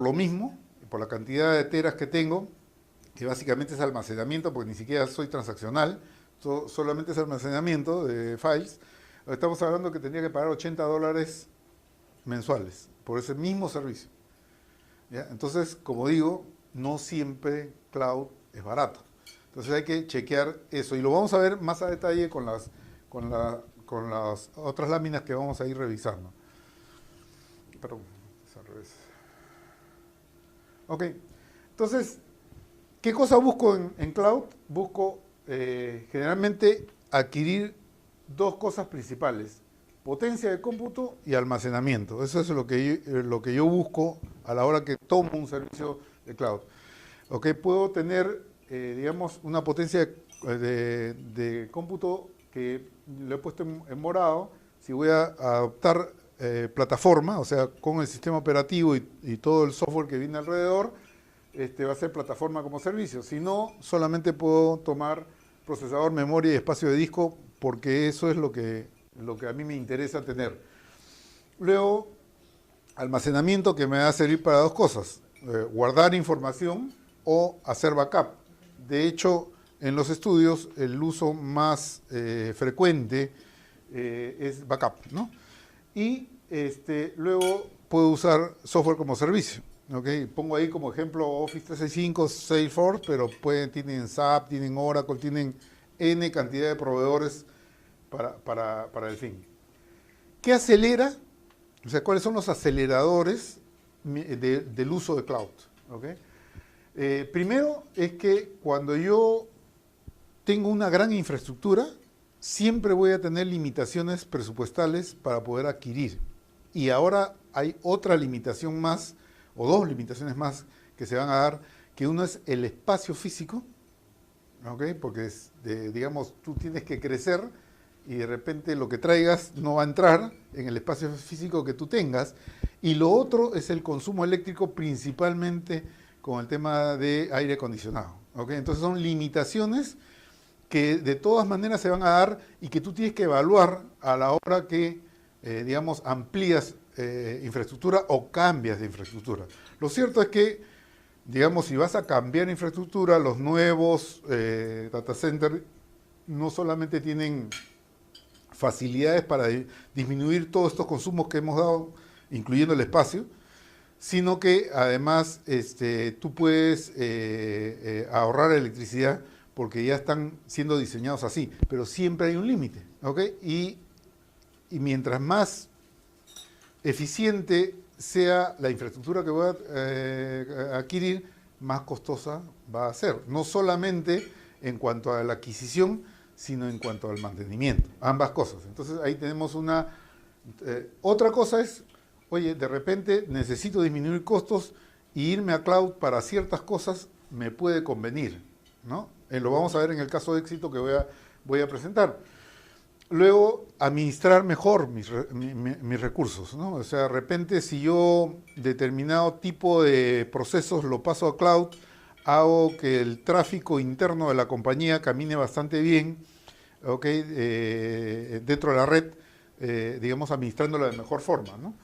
lo mismo, por la cantidad de teras que tengo, que básicamente es almacenamiento, porque ni siquiera soy transaccional, solamente es almacenamiento de files. Estamos hablando que tendría que pagar $80 mensuales por ese mismo servicio. ¿Ya? Entonces, como digo, no siempre cloud es barato. Entonces hay que chequear eso. Y lo vamos a ver más a detalle con las otras láminas que vamos a ir revisando. Perdón, es al revés. Ok, entonces, ¿qué cosa busco en cloud? Busco generalmente adquirir dos cosas principales: potencia de cómputo y almacenamiento. Eso es lo que yo busco a la hora que tomo un servicio de cloud. Okay, puedo tener, digamos, una potencia de cómputo que le he puesto en morado. Si voy a adoptar plataforma, o sea, con el sistema operativo y todo el software que viene alrededor, va a ser plataforma como servicio. Si no, solamente puedo tomar procesador, memoria y espacio de disco, porque eso es lo que a mí me interesa tener. Luego, almacenamiento, que me va a servir para dos cosas: guardar información o hacer backup. De hecho, en los estudios el uso más frecuente es backup, ¿no? Y luego puedo usar software como servicio. ¿Okay? Pongo ahí como ejemplo Office 365, Salesforce, pero tienen SAP, tienen Oracle, tienen N cantidad de proveedores para el fin. ¿Qué acelera? O sea, ¿cuáles son los aceleradores del uso de cloud? ¿Okay? Primero es que cuando yo tengo una gran infraestructura, siempre voy a tener limitaciones presupuestales para poder adquirir. Y ahora hay otra limitación más, o dos limitaciones más que se van a dar, que uno es el espacio físico, ¿okay? Porque digamos, tú tienes que crecer y de repente lo que traigas no va a entrar en el espacio físico que tú tengas. Y lo otro es el consumo eléctrico, principalmente con el tema de aire acondicionado. ¿Okay? Entonces son limitaciones que de todas maneras se van a dar y que tú tienes que evaluar a la hora que, digamos, amplías infraestructura o cambias de infraestructura. Lo cierto es que, digamos, si vas a cambiar infraestructura, los nuevos data centers no solamente tienen facilidades para disminuir todos estos consumos que hemos dado, incluyendo el espacio, sino que además tú puedes ahorrar electricidad porque ya están siendo diseñados así, pero siempre hay un límite, ¿ok? Y mientras más eficiente sea la infraestructura que voy a adquirir, más costosa va a ser. No solamente en cuanto a la adquisición, sino en cuanto al mantenimiento. Ambas cosas. Entonces ahí tenemos una... otra cosa es, oye, de repente necesito disminuir costos y irme a cloud para ciertas cosas me puede convenir, ¿no? Lo vamos a ver en el caso de éxito que voy a presentar. Luego, administrar mejor mis recursos, ¿no? O sea, de repente, si yo determinado tipo de procesos lo paso a cloud, hago que el tráfico interno de la compañía camine bastante bien, ¿okay? Dentro de la red, digamos, administrándola de mejor forma, ¿no?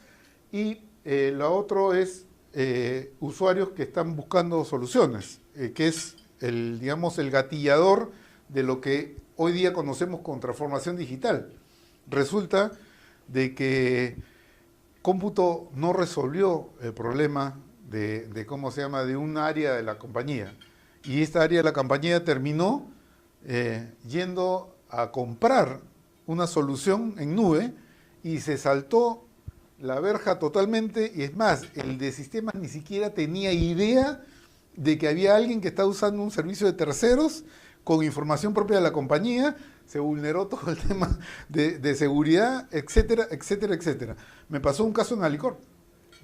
Y lo otro es usuarios que están buscando soluciones, que es digamos, el gatillador de lo que hoy día conocemos como transformación digital. Resulta de que cómputo no resolvió el problema de cómo se llama, de un área de la compañía. Y esta área de la compañía terminó yendo a comprar una solución en nube y se saltó la verja totalmente. Y es más, el de sistemas ni siquiera tenía idea de que había alguien que está usando un servicio de terceros con información propia de la compañía. Se vulneró todo el tema de seguridad, etcétera, etcétera, etcétera. Me pasó un caso en Alicorp.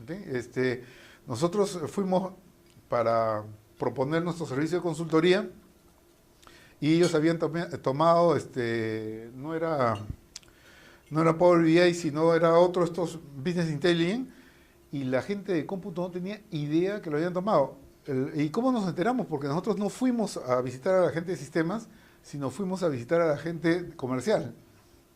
¿Okay? Nosotros fuimos para proponer nuestro servicio de consultoría y ellos habían tomado, no era Power BI, sino era otro, estos Business Intelligence, y la gente de cómputo no tenía idea que lo habían tomado. ¿Y cómo nos enteramos? Porque nosotros no fuimos a visitar a la gente de sistemas, sino fuimos a visitar a la gente comercial.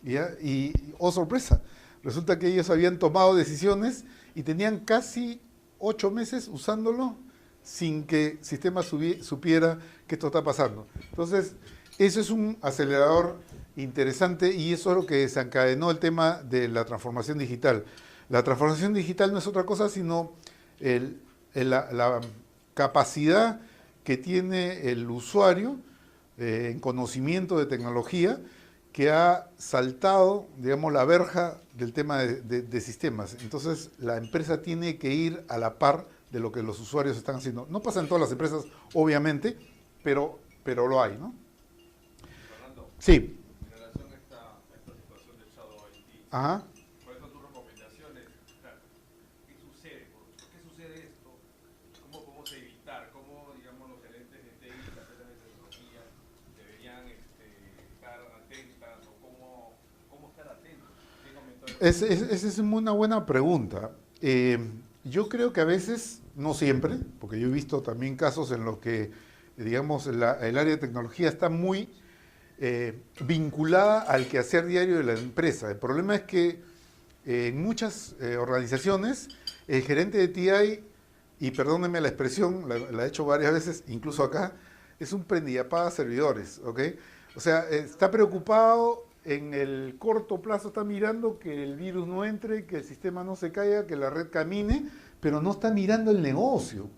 Y oh sorpresa, resulta que ellos habían tomado decisiones y tenían casi 8 meses usándolo sin que el sistema supiera que esto está pasando. Entonces, eso es un acelerador interesante y eso es lo que desencadenó el tema de la transformación digital. La transformación digital no es otra cosa sino la capacidad que tiene el usuario en conocimiento de tecnología que ha saltado, digamos, la verja del tema de sistemas. Entonces, la empresa tiene que ir a la par de lo que los usuarios están haciendo. No pasa en todas las empresas, obviamente, pero lo hay, ¿no? Fernando, Sí. en relación a esta situación del Shadow IT, Ajá. ¿cuáles son tus recomendaciones? Claro, ¿qué sucede? ¿Por qué sucede esto? ¿Cómo podemos evitar? ¿Cómo, digamos, los gerentes de TI, las empresas de tecnología, deberían estar atentas o cómo estar atentos? ¿Qué comentarios? Esa es una buena pregunta. Yo creo que a veces, no siempre, porque yo he visto también casos en los que, digamos, el área de tecnología está muy vinculada al quehacer diario de la empresa. El problema es que en muchas organizaciones el gerente de TI, y perdónenme la expresión, la he hecho varias veces, incluso acá, es un prendillapaga servidores, ¿ok? O sea, está preocupado en el corto plazo, está mirando que el virus no entre, que el sistema no se caiga, que la red camine, pero no está mirando el negocio.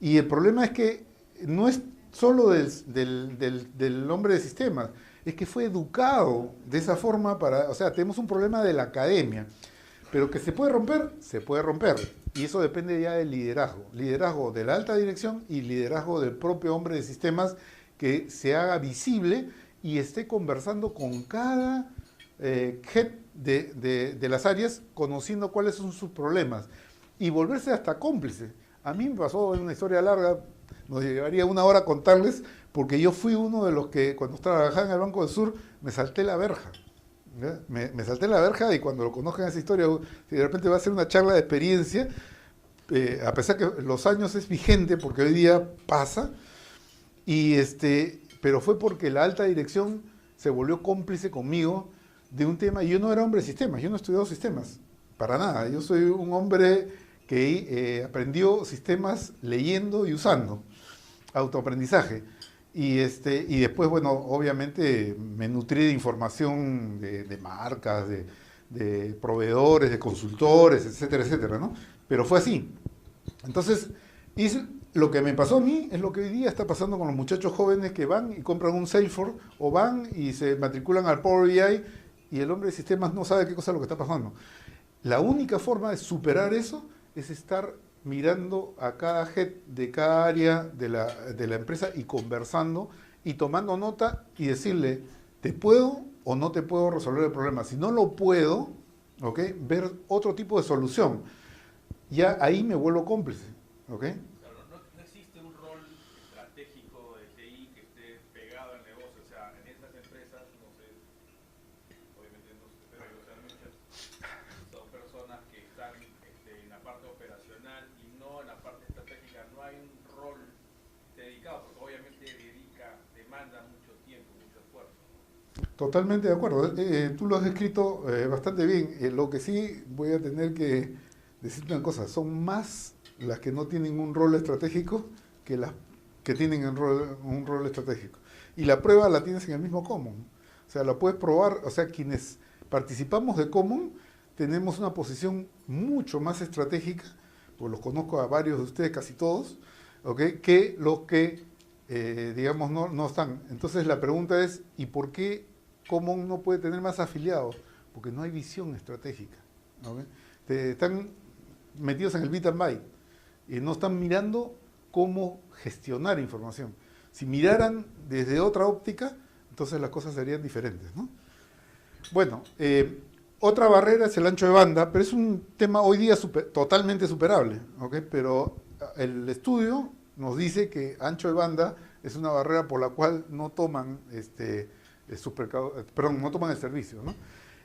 Y el problema es que no es solo del hombre de sistemas, es que fue educado de esa forma para, o sea, tenemos un problema de la academia, pero que se puede romper, se puede romper. Y eso depende ya del liderazgo, liderazgo de la alta dirección y liderazgo del propio hombre de sistemas que se haga visible y esté conversando con cada head de las áreas, conociendo cuáles son sus problemas y volverse hasta cómplice. A mí me pasó en una historia larga, nos llevaría una hora contarles, porque yo fui uno de los que cuando trabajaba en el Banco del Sur me salté la verja. Me salté la verja y cuando lo conozcan esa historia, si de repente va a ser una charla de experiencia, a pesar que los años es vigente, porque hoy día pasa, y pero fue porque la alta dirección se volvió cómplice conmigo de un tema. Yo no era hombre de sistemas, yo no he estudiado sistemas, para nada. Yo soy un hombre que aprendió sistemas leyendo y usando, autoaprendizaje. Y después, bueno, obviamente me nutrí de información de marcas, de proveedores, de consultores, etcétera, etcétera, ¿no? Pero fue así. Entonces, lo que me pasó a mí es lo que hoy día está pasando con los muchachos jóvenes que van y compran un Salesforce o van y se matriculan al Power BI y el hombre de sistemas no sabe qué cosa es lo que está pasando. La única forma de superar eso es estar mirando a cada head de cada área de la empresa y conversando y tomando nota y decirle, ¿te puedo o no te puedo resolver el problema? Si no lo puedo, ¿ok? Ver otro tipo de solución. Ya ahí me vuelvo cómplice, ¿ok? Claro, no existe un rol estratégico de TI que esté pegado al negocio. O sea, en esas empresas, no sé, obviamente no sé, pero o sea, muchas son personas que están en la parte operacional y no en la parte estratégica. No hay un rol dedicado, porque obviamente demanda mucho tiempo, mucho esfuerzo. Totalmente de acuerdo. Tú lo has escrito bastante bien. Lo que sí voy a tener que decirte una cosa, son más las que no tienen un rol estratégico que las que tienen un rol estratégico. Y la prueba la tienes en el mismo Common. O sea, la puedes probar, o sea, quienes participamos de Common tenemos una posición mucho más estratégica, pues los conozco a varios de ustedes, casi todos, ¿okay? Que los que, digamos, no están. Entonces la pregunta es, ¿y por qué Common no puede tener más afiliados? Porque no hay visión estratégica. ¿Okay? Están metidos en el bit and byte y no están mirando cómo gestionar información. Si miraran desde otra óptica, entonces las cosas serían diferentes, ¿no? Bueno, otra barrera es el ancho de banda, pero es un tema hoy día totalmente superable, ¿ok? Pero el estudio nos dice que ancho de banda es una barrera por la cual no toman, no toman el servicio, ¿no?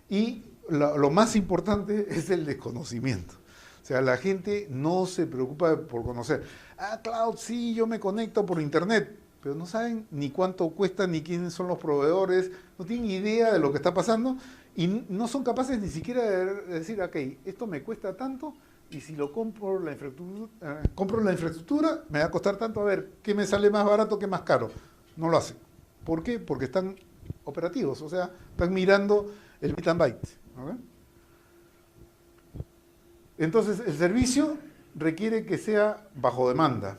Y lo más importante es el desconocimiento. O sea, la gente no se preocupa por conocer. Ah, cloud, sí, yo me conecto por internet, pero no saben ni cuánto cuesta, ni quiénes son los proveedores, no tienen idea de lo que está pasando y no son capaces ni siquiera de decir, ok, esto me cuesta tanto, y si lo compro compro la infraestructura, me va a costar tanto, a ver, ¿qué me sale más barato, qué más caro? No lo hacen. ¿Por qué? Porque están operativos, o sea, están mirando el bit and byte. ¿Ok? Entonces, el servicio requiere que sea bajo demanda.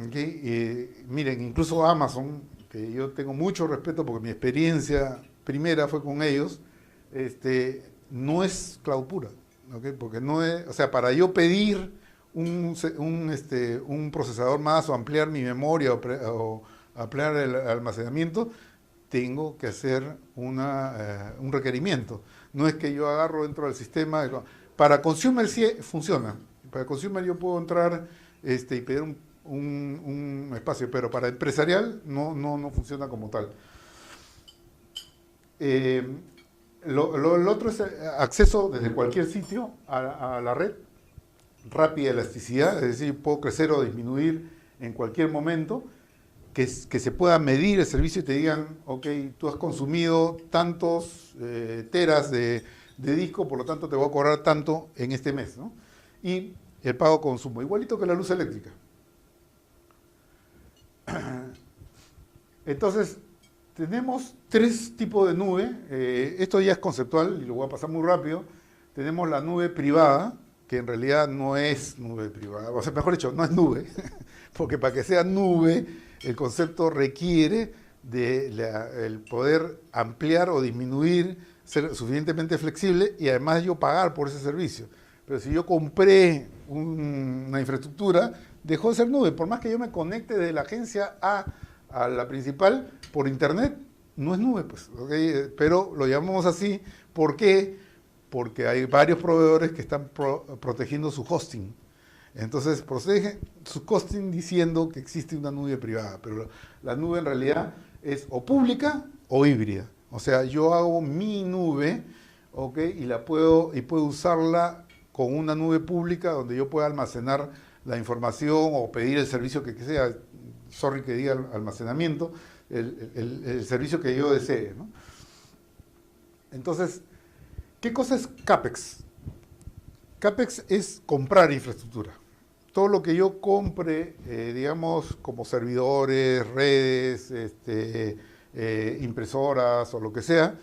¿Okay? Miren, incluso Amazon, que yo tengo mucho respeto porque mi experiencia primera fue con ellos, no es cloud pura. ¿Okay? Porque no es, o sea, para yo pedir un procesador más o ampliar mi memoria o ampliar el almacenamiento, tengo que hacer un requerimiento. No es que yo agarro dentro del sistema. Para consumer sí funciona. Para consumer yo puedo entrar y pedir un espacio, pero para empresarial no funciona como tal. Lo otro es acceso desde cualquier sitio a la red, rápida elasticidad, es decir, puedo crecer o disminuir en cualquier momento, que se pueda medir el servicio y te digan, ok, tú has consumido tantos teras de disco, por lo tanto te voy a cobrar tanto en este mes, ¿no? Y el pago consumo, igualito que la luz eléctrica. Entonces, tenemos tres tipos de nube. Esto ya es conceptual y lo voy a pasar muy rápido. Tenemos la nube privada, que en realidad no es nube privada, o sea, mejor dicho, no es nube, porque para que sea nube, el concepto requiere el poder ampliar o disminuir, ser suficientemente flexible y además yo pagar por ese servicio. Pero si yo compré una infraestructura, dejó de ser nube. Por más que yo me conecte de la agencia a la principal por internet, no es nube, pues, ¿okay? Pero lo llamamos así. ¿Por qué? Porque hay varios proveedores que están protegiendo su hosting. Entonces protegen su hosting diciendo que existe una nube privada, pero la nube en realidad es o pública o híbrida. O sea, yo hago mi nube, ¿okay? Y puedo usarla con una nube pública donde yo pueda almacenar la información o pedir el servicio que sea, sorry que diga almacenamiento, el servicio que yo desee, ¿no? Entonces, ¿qué cosa es CAPEX? CAPEX es comprar infraestructura. Todo lo que yo compre, digamos, como servidores, redes, impresoras o lo que sea,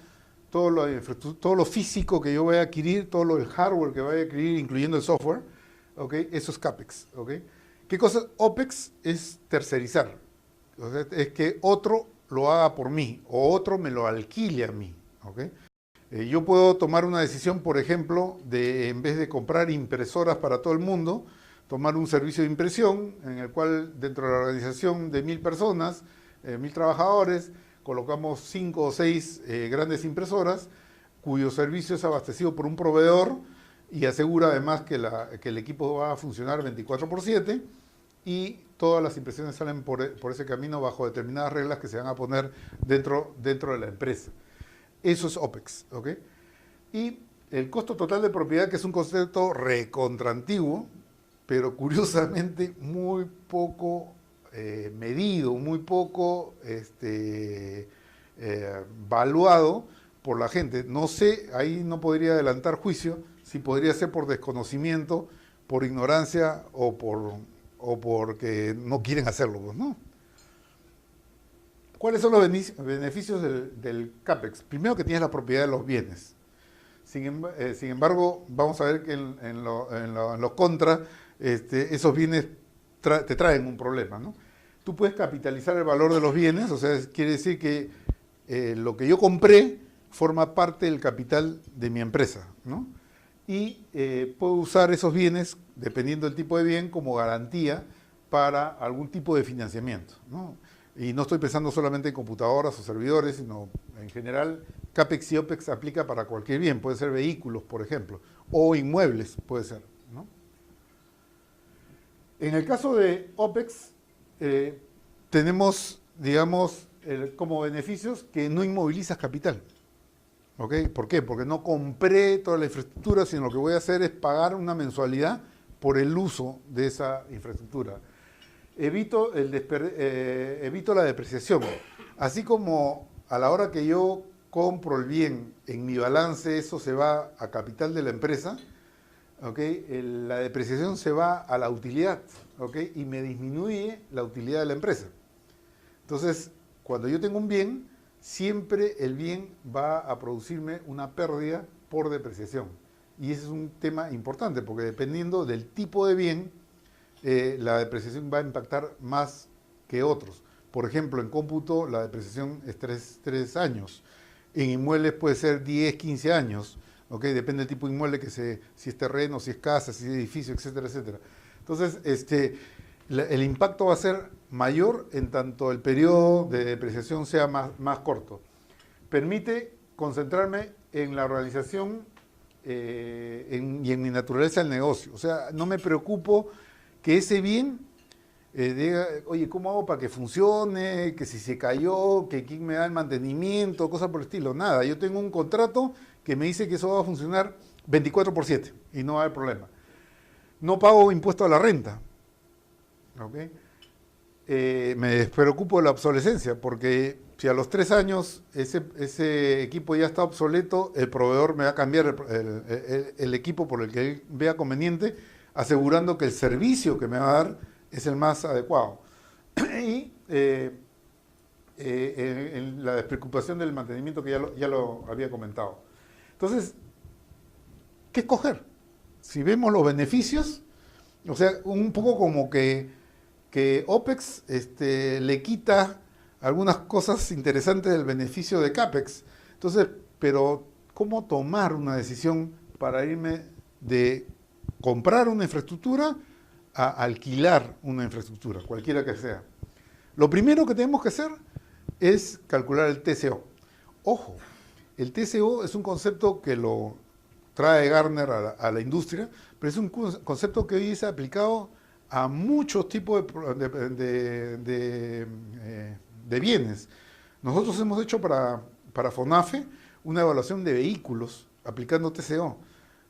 todo lo físico que yo voy a adquirir, el hardware que voy a adquirir, incluyendo el software, ¿okay? Eso es CAPEX. ¿Okay? ¿Qué cosa es OPEX? Es tercerizar. O sea, es que otro lo haga por mí o otro me lo alquile a mí. ¿Okay? Yo puedo tomar una decisión, por ejemplo, de en vez de comprar impresoras para todo el mundo, tomar un servicio de impresión en el cual dentro de la organización de 1000 personas, 1000 trabajadores, colocamos 5 o 6 grandes impresoras cuyo servicio es abastecido por un proveedor y asegura además que el equipo va a funcionar 24/7 y todas las impresiones salen por ese camino bajo determinadas reglas que se van a poner dentro de la empresa. Eso es OPEX, ¿ok? Y el costo total de propiedad, que es un concepto recontraantiguo, pero curiosamente muy poco medido, muy poco valuado por la gente. No sé, ahí no podría adelantar juicio, si podría ser por desconocimiento, por ignorancia o porque no quieren hacerlo, pues, ¿no? ¿Cuáles son los beneficios del CAPEX? Primero, que tienes la propiedad de los bienes. Sin embargo, vamos a ver que en los contras, esos bienes te traen un problema, ¿no? Tú puedes capitalizar el valor de los bienes, o sea, quiere decir que lo que yo compré forma parte del capital de mi empresa, ¿no? Y puedo usar esos bienes, dependiendo del tipo de bien, como garantía para algún tipo de financiamiento, ¿no? Y no estoy pensando solamente en computadoras o servidores, sino en general, CAPEX y OPEX aplica para cualquier bien. Puede ser vehículos, por ejemplo, o inmuebles, puede ser, ¿no? En el caso de OPEX, tenemos, digamos, como beneficios que no inmovilizas capital. ¿Okay? ¿Por qué? Porque no compré toda la infraestructura, sino lo que voy a hacer es pagar una mensualidad por el uso de esa infraestructura. Evito la depreciación. Así como a la hora que yo compro el bien en mi balance, eso se va a capital de la empresa, ¿ok? La depreciación se va a la utilidad, ¿ok? Y me disminuye la utilidad de la empresa. Entonces, cuando yo tengo un bien, siempre el bien va a producirme una pérdida por depreciación. Y ese es un tema importante, porque dependiendo del tipo de bien, la depreciación va a impactar más que otros. Por ejemplo, en cómputo la depreciación es 3 años. En inmuebles puede ser 10, 15 años. ¿Okay? Depende del tipo de inmueble, si es terreno, si es casa, si es edificio, etcétera, etcétera. Entonces, el impacto va a ser mayor en tanto el periodo de depreciación sea más corto. Permite concentrarme en la organización y en mi naturaleza del negocio. O sea, no me preocupo que ese bien diga, oye, ¿cómo hago para que funcione? Que si se cayó, que quién me da el mantenimiento, cosas por el estilo. Nada, yo tengo un contrato que me dice que eso va a funcionar 24/7 y no va a haber problema. No pago impuesto a la renta. ¿Okay? Me despreocupo de la obsolescencia, porque si a los 3 años ese equipo ya está obsoleto, el proveedor me va a cambiar el equipo por el que él vea conveniente, asegurando que el servicio que me va a dar es el más adecuado. Y en la despreocupación del mantenimiento que ya lo había comentado. Entonces, ¿qué escoger? Si vemos los beneficios, o sea, un poco como que OPEX le quita algunas cosas interesantes del beneficio de CAPEX. Entonces, pero ¿cómo tomar una decisión para irme de comprar una infraestructura a alquilar una infraestructura, cualquiera que sea? Lo primero que tenemos que hacer es calcular el TCO. Ojo, el TCO es un concepto que lo trae Gartner a la industria, pero es un concepto que hoy es aplicado a muchos tipos de bienes. Nosotros hemos hecho para FONAFE una evaluación de vehículos aplicando TCO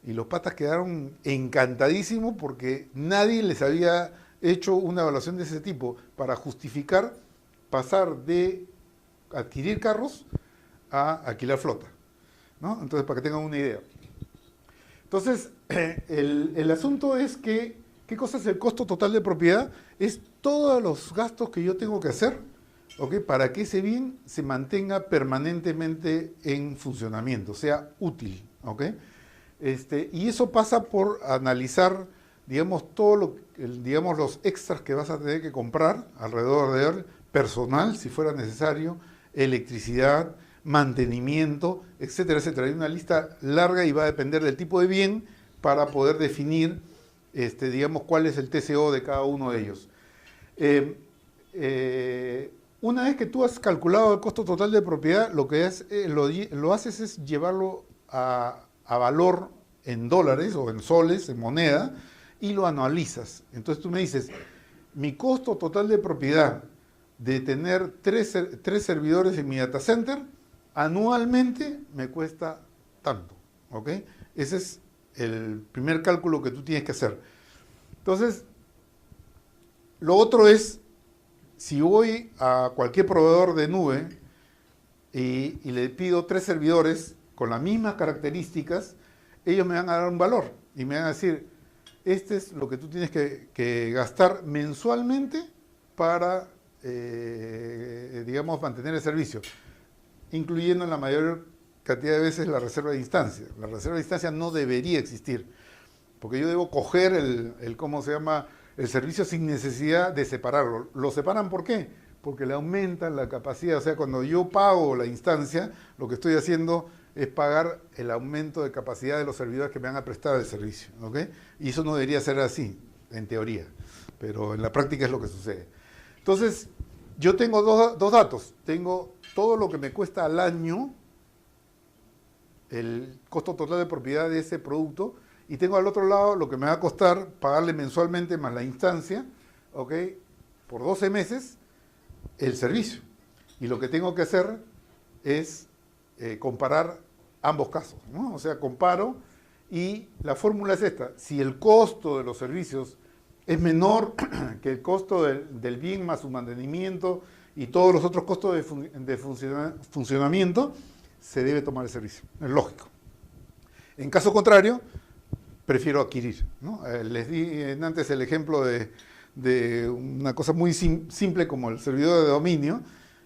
y los patas quedaron encantadísimos porque nadie les había hecho una evaluación de ese tipo para justificar pasar de adquirir carros a alquilar flota, ¿no? Entonces, para que tengan una idea. Entonces, el asunto es que, ¿qué cosa es el costo total de propiedad? Es todos los gastos que yo tengo que hacer, ¿okay? Para que ese bien se mantenga permanentemente en funcionamiento, sea útil, ¿okay? Y eso pasa por analizar, digamos, digamos, los extras que vas a tener que comprar alrededor de él, personal, si fuera necesario, electricidad, mantenimiento, etcétera, etcétera. Hay una lista larga y va a depender del tipo de bien para poder definir, digamos, cuál es el TCO de cada uno de ellos. Una vez que tú has calculado el costo total de propiedad, lo que lo haces es llevarlo a valor en dólares o en soles, en moneda, y lo anualizas. Entonces tú me dices, mi costo total de propiedad de tener tres servidores en mi data center, anualmente me cuesta tanto, ¿ok? Ese es el primer cálculo que tú tienes que hacer. Entonces, lo otro es, si voy a cualquier proveedor de nube y le pido 3 servidores con las mismas características, ellos me van a dar un valor y me van a decir, este es lo que tú tienes que gastar mensualmente para, digamos, mantener el servicio, incluyendo en la mayor cantidad de veces la reserva de instancia. La reserva de instancia no debería existir, porque yo debo coger ¿cómo se llama?, el servicio sin necesidad de separarlo. ¿Lo separan por qué? Porque le aumentan la capacidad. O sea, cuando yo pago la instancia, lo que estoy haciendo es pagar el aumento de capacidad de los servidores que me van a prestar el servicio, ¿ok? Y eso no debería ser así, en teoría, pero en la práctica es lo que sucede. Entonces, yo tengo dos datos. Tengo todo lo que me cuesta al año, el costo total de propiedad de ese producto, y tengo al otro lado lo que me va a costar pagarle mensualmente más la instancia, ¿ok?, por 12 meses, el servicio. Y lo que tengo que hacer es comparar ambos casos, ¿no? O sea, comparo y la fórmula es esta. Si el costo de los servicios es menor que el costo del bien más su mantenimiento y todos los otros costos de funcionamiento, se debe tomar el servicio. Es lógico. En caso contrario, prefiero adquirir, ¿no? Les di antes el ejemplo de una cosa muy simple como el servidor de dominio,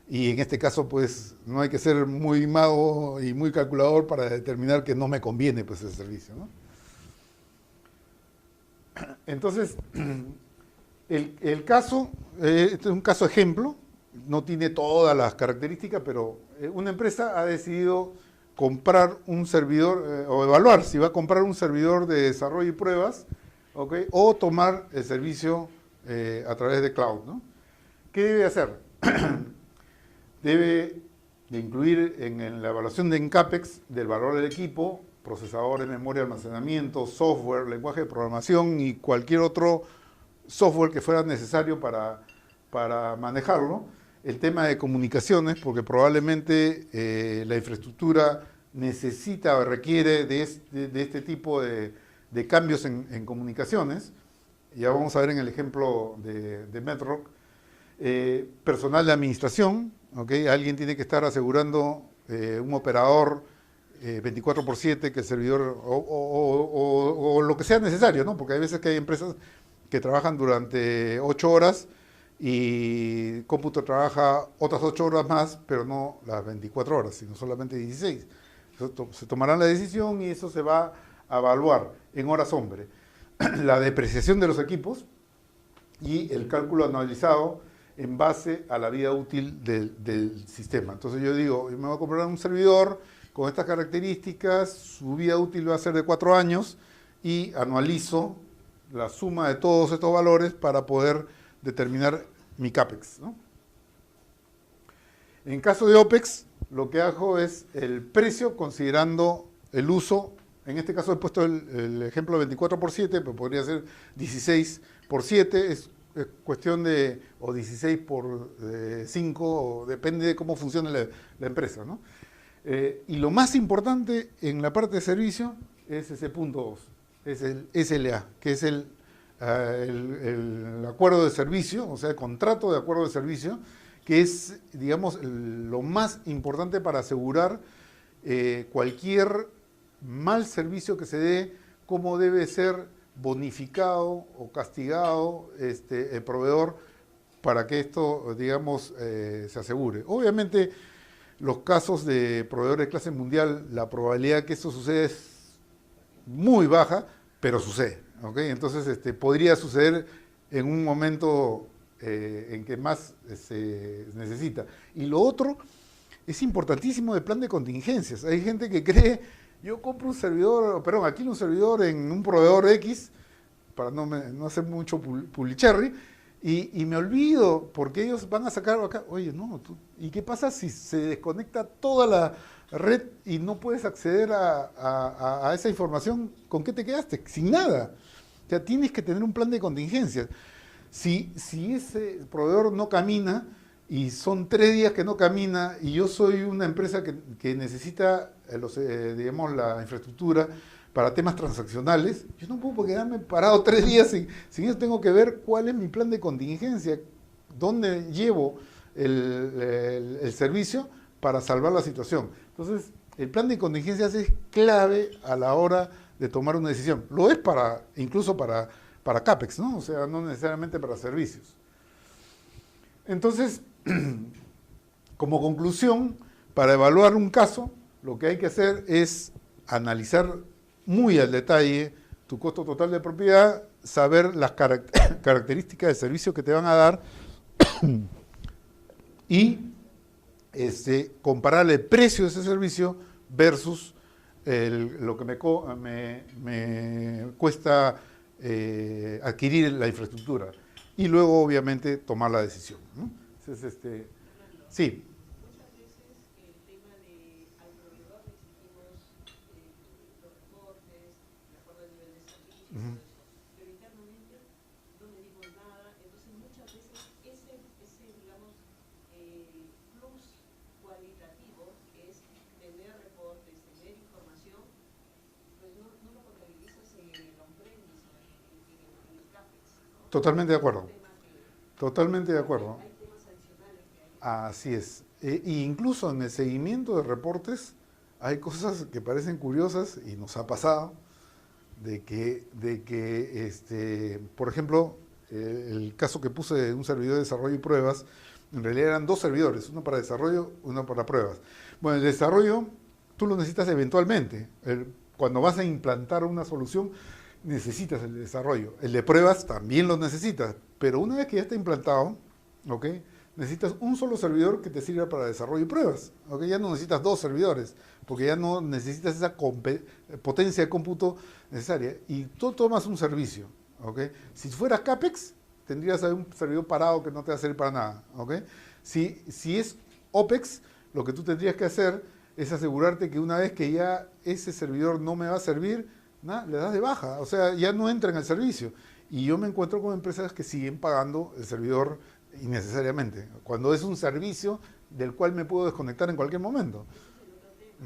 y en este caso pues no hay que ser muy mago y muy calculador para determinar que no me conviene pues ese servicio, ¿no? Entonces, el caso, este es un caso ejemplo, no tiene todas las características, pero una empresa ha decidido comprar un servidor, o evaluar si va a comprar un servidor de desarrollo y pruebas, ¿okay? O tomar el servicio a través de cloud, ¿no? ¿Qué debe hacer? Debe de incluir en la evaluación de CAPEX del valor del equipo, procesadores, memoria, almacenamiento, software, lenguaje de programación y cualquier otro software que fuera necesario para manejarlo. El tema de comunicaciones, porque probablemente la infraestructura necesita o requiere de este tipo de cambios en comunicaciones. Ya vamos a ver en el ejemplo de Medrock. Personal de administración, ¿okay? Alguien tiene que estar asegurando un operador 24/7, que el servidor, o lo que sea necesario, ¿no? Porque hay veces que hay empresas que trabajan durante 8 horas y cómputo trabaja otras 8 horas más, pero no las 24 horas, sino solamente 16. Se tomará la decisión y eso se va a evaluar en horas hombre. La depreciación de los equipos y el cálculo anualizado en base a la vida útil del sistema. Entonces yo digo, yo me voy a comprar un servidor con estas características, su vida útil va a ser de 4 años y anualizo la suma de todos estos valores para poder determinar mi CAPEX, ¿no? En caso de OPEX, lo que hago es el precio considerando el uso. En este caso he puesto el ejemplo 24/7, pero podría ser 16/7, es cuestión de, o 16/5, o depende de cómo funcione la empresa, ¿no? Y lo más importante en la parte de servicio es ese punto 2, es el SLA, que es el acuerdo de servicio, o sea, el contrato de acuerdo de servicio, que es, digamos, lo más importante para asegurar cualquier mal servicio que se dé, cómo debe ser bonificado o castigado el proveedor para que esto, digamos, se asegure. Obviamente, los casos de proveedores de clase mundial, la probabilidad de que esto suceda es muy baja, pero sucede, ¿ok? Entonces, podría suceder en un momento en que más se necesita. Y lo otro es importantísimo del plan de contingencias. Hay gente que cree, yo compro un servidor, perdón, alquilo un servidor en un proveedor X, para no hacer mucho pulicherry, y me olvido, porque ellos van a sacar acá, oye, no, ¿y qué pasa si se desconecta toda la red y no puedes acceder a esa información? ¿Con qué te quedaste? Sin nada. O sea, tienes que tener un plan de contingencias. Si ese proveedor no camina, y son 3 días que no camina, y yo soy una empresa que necesita digamos, la infraestructura para temas transaccionales, yo no puedo quedarme parado 3 días sin eso. Tengo que ver cuál es mi plan de contingencia, dónde llevo el servicio para salvar la situación. Entonces, el plan de contingencias es clave a la hora de tomar una decisión. Lo es incluso para CAPEX, ¿no? O sea, no necesariamente para servicios. Entonces, como conclusión, para evaluar un caso, lo que hay que hacer es analizar muy al detalle tu costo total de propiedad, saber las características de servicio que te van a dar y comparar el precio de ese servicio versus lo que me cuesta adquirir la infraestructura. Y luego, obviamente, tomar la decisión, ¿no? Entonces, sí. Muchas veces el tema de al proveedor le exigimos los reportes, de acuerdo al nivel de servicio, todo eso. Pero internamente no medimos nada. Entonces, muchas veces ese digamos, plus cualitativo, que es tener reportes, tener información, pues no lo contabilizas en el on-premise o en el CAPEX, ¿no? Totalmente de acuerdo. Totalmente de acuerdo. Hay temas adicionales que hay. Así es. E incluso en el seguimiento de reportes hay cosas que parecen curiosas y nos ha pasado, por ejemplo, el caso que puse de un servidor de desarrollo y pruebas, en realidad eran dos servidores, uno para desarrollo, uno para pruebas. Bueno, el desarrollo tú lo necesitas eventualmente. Cuando vas a implantar una solución, necesitas el desarrollo. El de pruebas también lo necesitas, pero una vez que ya está implantado, ¿ok?, necesitas un solo servidor que te sirva para desarrollo y pruebas. ¿Ok? Ya no necesitas dos servidores, porque ya no necesitas esa potencia de cómputo necesaria. Y tú tomas un servicio. ¿Ok? Si fueras CAPEX, tendrías ahí un servidor parado que no te va a servir para nada. ¿Ok? Si es OPEX, lo que tú tendrías que hacer es asegurarte que una vez que ya ese servidor no me va a servir, le das de baja. O sea, ya no entra en el servicio. Y yo me encuentro con empresas que siguen pagando el servidor innecesariamente, cuando es un servicio del cual me puedo desconectar en cualquier momento. Ese es el otro tema,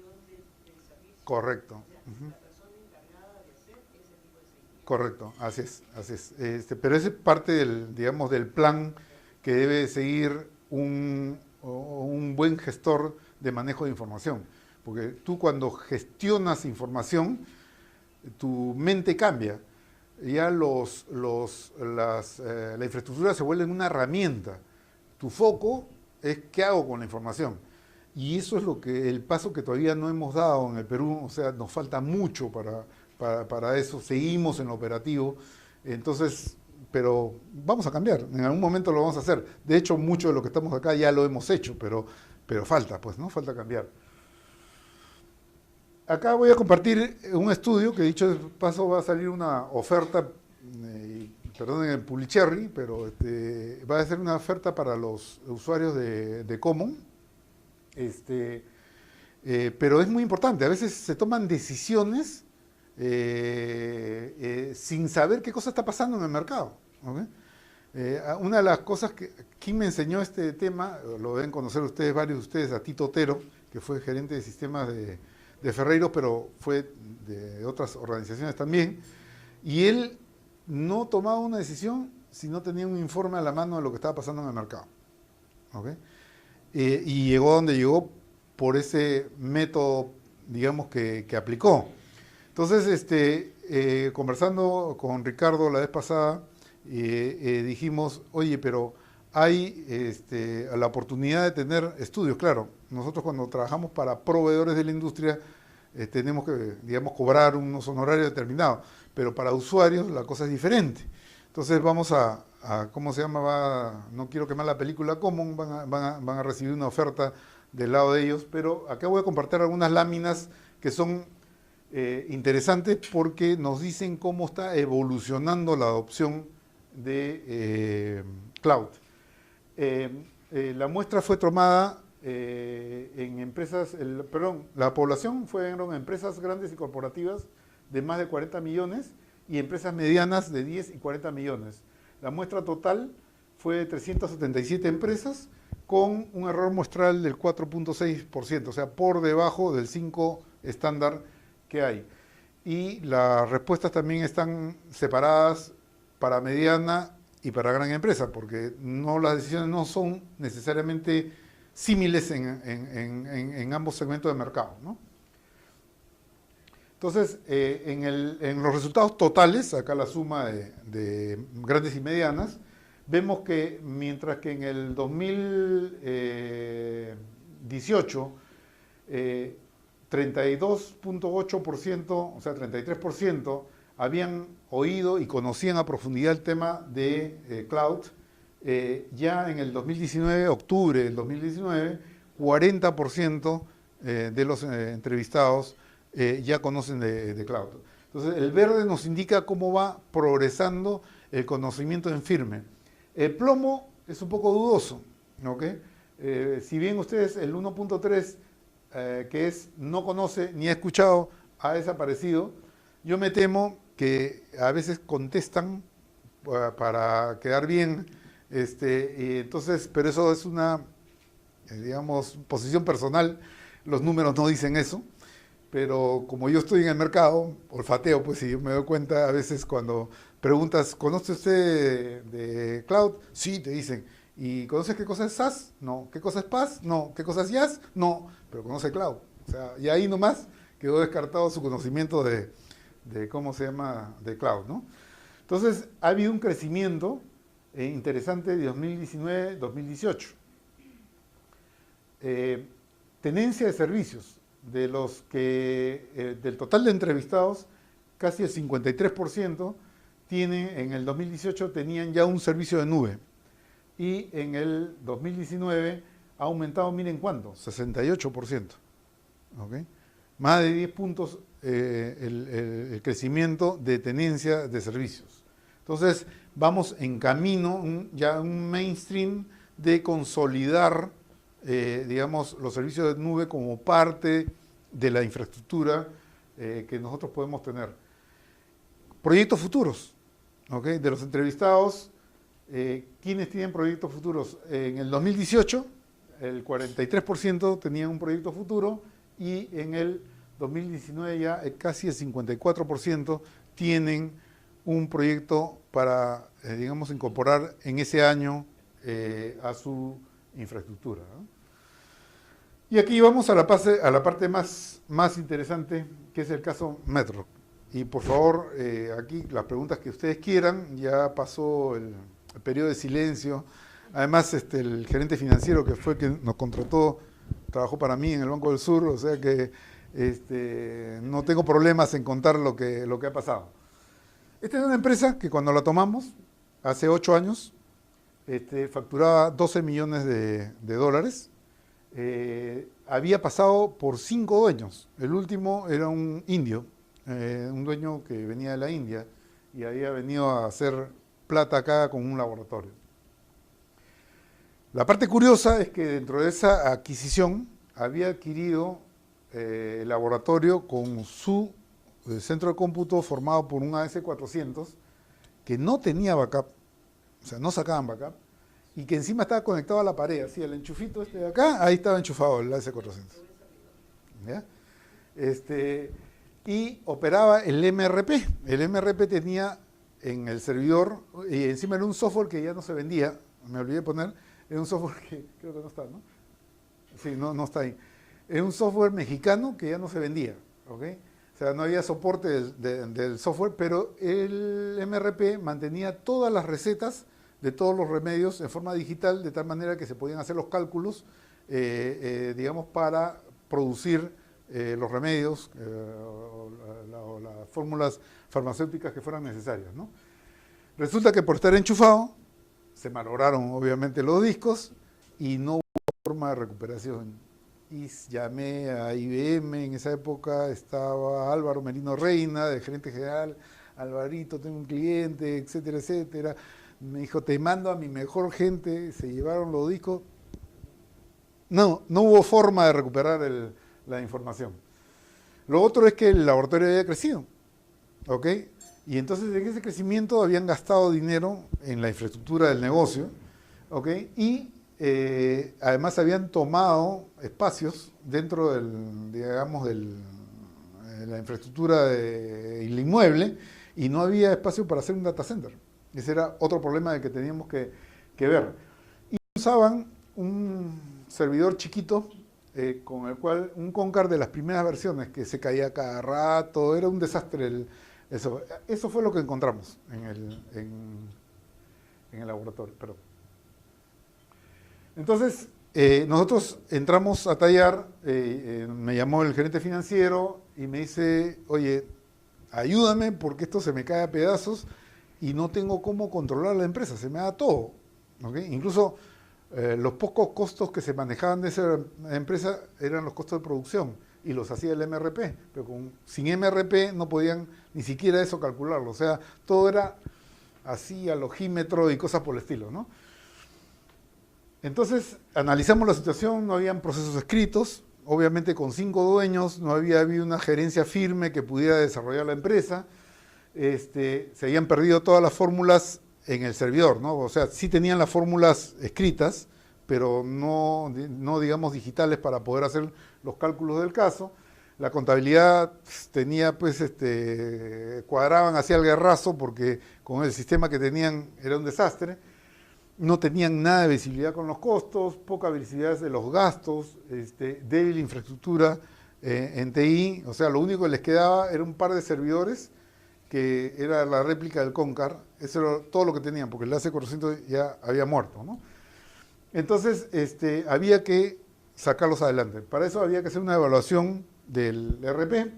la gestión del servicio. Correcto. O sea, la persona encargada de hacer ese tipo de seguimiento. Correcto, así es, así es. Pero ese es parte del, digamos, del plan que debe seguir un buen gestor de manejo de información. Porque tú cuando gestionas información, tu mente cambia. Ya la infraestructura se vuelve una herramienta. Tu foco es qué hago con la información. Y eso es el paso que todavía no hemos dado en el Perú. O sea, nos falta mucho para eso. Seguimos en lo operativo. Entonces, pero vamos a cambiar. En algún momento lo vamos a hacer. De hecho, mucho de lo que estamos acá ya lo hemos hecho, pero falta, pues, ¿no? Falta cambiar. Acá voy a compartir un estudio que, dicho de paso, va a salir una oferta, perdonen el Pulicherry, pero va a ser una oferta para los usuarios de Common. Pero es muy importante, a veces se toman decisiones sin saber qué cosa está pasando en el mercado. ¿Okay? Una de las cosas que quien me enseñó este tema, lo deben conocer ustedes, varios de ustedes, a Tito Otero, que fue gerente de sistemas de Ferreyros, pero fue de otras organizaciones también, y él no tomaba una decisión si no tenía un informe a la mano de lo que estaba pasando en el mercado. ¿Okay? Y llegó a donde llegó por ese método, digamos, que aplicó. Entonces, conversando con Ricardo la vez pasada, dijimos, oye, pero hay la oportunidad de tener estudios. Claro, nosotros cuando trabajamos para proveedores de la industria tenemos que, digamos, cobrar unos honorarios determinados, pero para usuarios la cosa es diferente. Entonces vamos a ¿cómo se llama? No quiero quemar la película Common, van a recibir una oferta del lado de ellos, pero acá voy a compartir algunas láminas que son interesantes porque nos dicen cómo está evolucionando la adopción de cloud. La muestra fue tomada en empresas, la población fueron empresas grandes y corporativas de más de 40 millones y empresas medianas de 10 y 40 millones. La muestra total fue de 377 empresas con un error muestral del 4.6%, o sea, por debajo del 5 estándar que hay. Y las respuestas también están separadas para mediana y para gran empresa, porque las decisiones no son necesariamente símiles en ambos segmentos de mercado, ¿no? Entonces, en los resultados totales, acá la suma de grandes y medianas, vemos que mientras que en el 2018, 32.8%, o sea, 33%, habían oído y conocían a profundidad el tema de cloud. Ya en el 2019, octubre del 2019, 40% de los entrevistados ya conocen de cloud. Entonces, el verde nos indica cómo va progresando el conocimiento en firme. El plomo es un poco dudoso, ¿ok? Si bien ustedes el 1.3, que es no conoce ni ha escuchado, ha desaparecido, yo me temo que a veces contestan para quedar bien, y entonces, pero eso es una, digamos, posición personal, los números no dicen eso. Pero como yo estoy en el mercado, olfateo, pues si yo me doy cuenta a veces cuando preguntas, ¿conoce usted de cloud? Sí, te dicen. ¿Y conoces qué cosa es SaaS? No. ¿Qué cosa es PaaS? No. ¿Qué cosa es IaaS? No. Pero conoce cloud. O sea, y ahí nomás quedó descartado su conocimiento de ¿cómo se llama?, de cloud, ¿no? Entonces, ha habido un crecimiento interesante de 2019-2018. Tenencia de servicios, del total de entrevistados, casi el 53% en el 2018 tenían ya un servicio de nube. Y en el 2019 ha aumentado, miren cuánto, 68%. ¿Okay? Más de 10 puntos el crecimiento de tenencia de servicios. Entonces, vamos en camino ya un mainstream de consolidar, digamos, los servicios de nube como parte de la infraestructura que nosotros podemos tener. Proyectos futuros, ¿ok? De los entrevistados, ¿quiénes tienen proyectos futuros? En el 2018, el 43% tenían un proyecto futuro y en el 2019 ya casi el 54% tienen un proyecto para, digamos, incorporar en ese año a su infraestructura, ¿no? Y aquí vamos a la parte más interesante, que es el caso Metro. Y por favor, aquí las preguntas que ustedes quieran, ya pasó el periodo de silencio. Además, el gerente financiero que fue el que nos contrató, trabajó para mí en el Banco del Sur, o sea que no tengo problemas en contar lo que ha pasado. Esta es una empresa que cuando la tomamos, hace 8 años, facturaba 12 millones de dólares. Había pasado por 5 dueños. El último era un indio, un dueño que venía de la India y había venido a hacer plata acá con un laboratorio. La parte curiosa es que dentro de esa adquisición había adquirido el laboratorio con su centro de cómputo formado por un AS400 que no tenía backup, o sea, no sacaban backup, y que encima estaba conectado a la pared, así, el enchufito de acá, ahí estaba enchufado el AS400. ¿Ya? Y operaba el MRP. El MRP tenía en el servidor, y encima era un software que ya no se vendía, me olvidé de poner, era un software que creo que no está, ¿no? Sí, no está ahí. Era un software mexicano que ya no se vendía, ¿ok? O sea, no había soporte del software, pero el MRP mantenía todas las recetas de todos los remedios en forma digital, de tal manera que se podían hacer los cálculos, digamos, para producir los remedios o las fórmulas farmacéuticas que fueran necesarias, ¿no? Resulta que por estar enchufado, se malograron obviamente los discos y no hubo forma de recuperación. Y llamé a IBM, en esa época estaba Álvaro Merino Reina, de gerente general. Alvarito, tengo un cliente, etcétera, etcétera. Me dijo, te mando a mi mejor gente, se llevaron los discos. No hubo forma de recuperar la información. Lo otro es que el laboratorio había crecido, ¿ok? Y entonces en ese crecimiento habían gastado dinero en la infraestructura del negocio, ¿ok? Y además habían tomado espacios dentro de la infraestructura del inmueble y no había espacio para hacer un data center. Ese era otro problema del que teníamos que ver. Y usaban un servidor chiquito con el cual, un Concar de las primeras versiones que se caía cada rato, era un desastre. Eso fue lo que encontramos en el laboratorio. Perdón. Entonces, nosotros entramos a tallar, me llamó el gerente financiero y me dice, oye, ayúdame porque esto se me cae a pedazos y no tengo cómo controlar la empresa, se me da todo. ¿Okay? Incluso los pocos costos que se manejaban de esa empresa eran los costos de producción y los hacía el MRP, pero sin MRP no podían ni siquiera eso calcularlo, o sea, todo era así al ojímetro y cosas por el estilo, ¿no? Entonces, analizamos la situación, no habían procesos escritos, obviamente con 5 dueños, no había habido una gerencia firme que pudiera desarrollar la empresa, se habían perdido todas las fórmulas en el servidor, ¿no? O sea, sí tenían las fórmulas escritas, pero no digamos digitales para poder hacer los cálculos del caso. La contabilidad tenía, pues, cuadraban hacia el guerrazo porque con el sistema que tenían era un desastre. No tenían nada de visibilidad con los costos, poca visibilidad de los gastos, débil infraestructura en TI, o sea, lo único que les quedaba era un par de servidores que era la réplica del Concar, eso era todo lo que tenían, porque el AC400 ya había muerto, ¿no? Entonces, había que sacarlos adelante. Para eso había que hacer una evaluación del RP,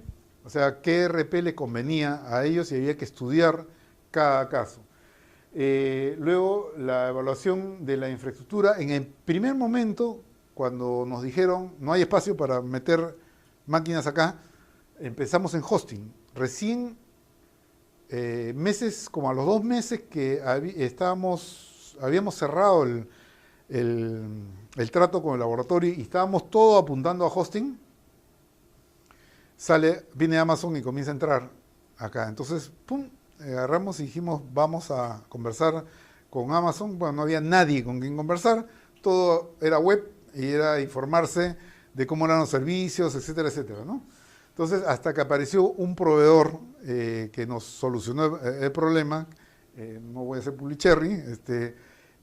o sea, qué RP le convenía a ellos y había que estudiar cada caso. Luego, la evaluación de la infraestructura. En el primer momento, cuando nos dijeron no hay espacio para meter máquinas acá, empezamos en hosting. Recién, como a los 2 meses que habíamos cerrado el trato con el laboratorio y estábamos todos apuntando a hosting, viene Amazon y comienza a entrar acá. Entonces, pum, agarramos y dijimos, vamos a conversar con Amazon. Bueno, no había nadie con quien conversar, todo era web y era informarse de cómo eran los servicios, etcétera, etcétera, ¿no? Entonces, hasta que apareció un proveedor que nos solucionó el problema, no voy a hacer publicherry,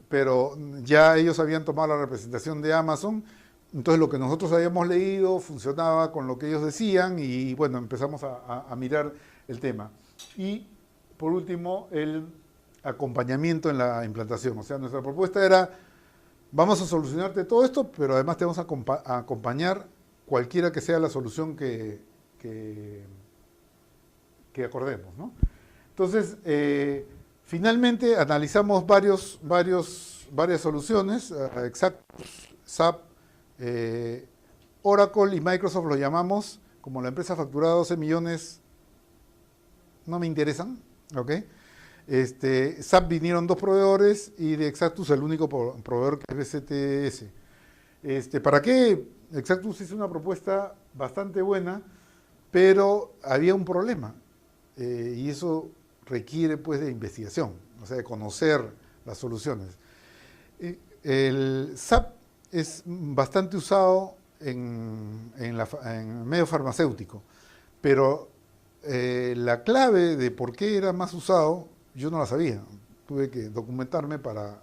pero ya ellos habían tomado la representación de Amazon, entonces lo que nosotros habíamos leído funcionaba con lo que ellos decían y bueno, empezamos a mirar el tema. Y por último, el acompañamiento en la implantación. O sea, nuestra propuesta era, vamos a solucionarte todo esto, pero además te vamos a acompañar cualquiera que sea la solución que acordemos, ¿no? Entonces, finalmente analizamos varias soluciones, Exactus, SAP, Oracle y Microsoft lo llamamos, como la empresa facturada 12 millones, no me interesan, ¿ok? SAP vinieron 2 proveedores y de Exactus el único proveedor que es BCTS. ¿Para qué? Exactus hizo una propuesta bastante buena, pero había un problema y eso requiere pues de investigación, o sea, de conocer las soluciones. El SAP es bastante usado en el medio farmacéutico, pero la clave de por qué era más usado, yo no la sabía. Tuve que documentarme para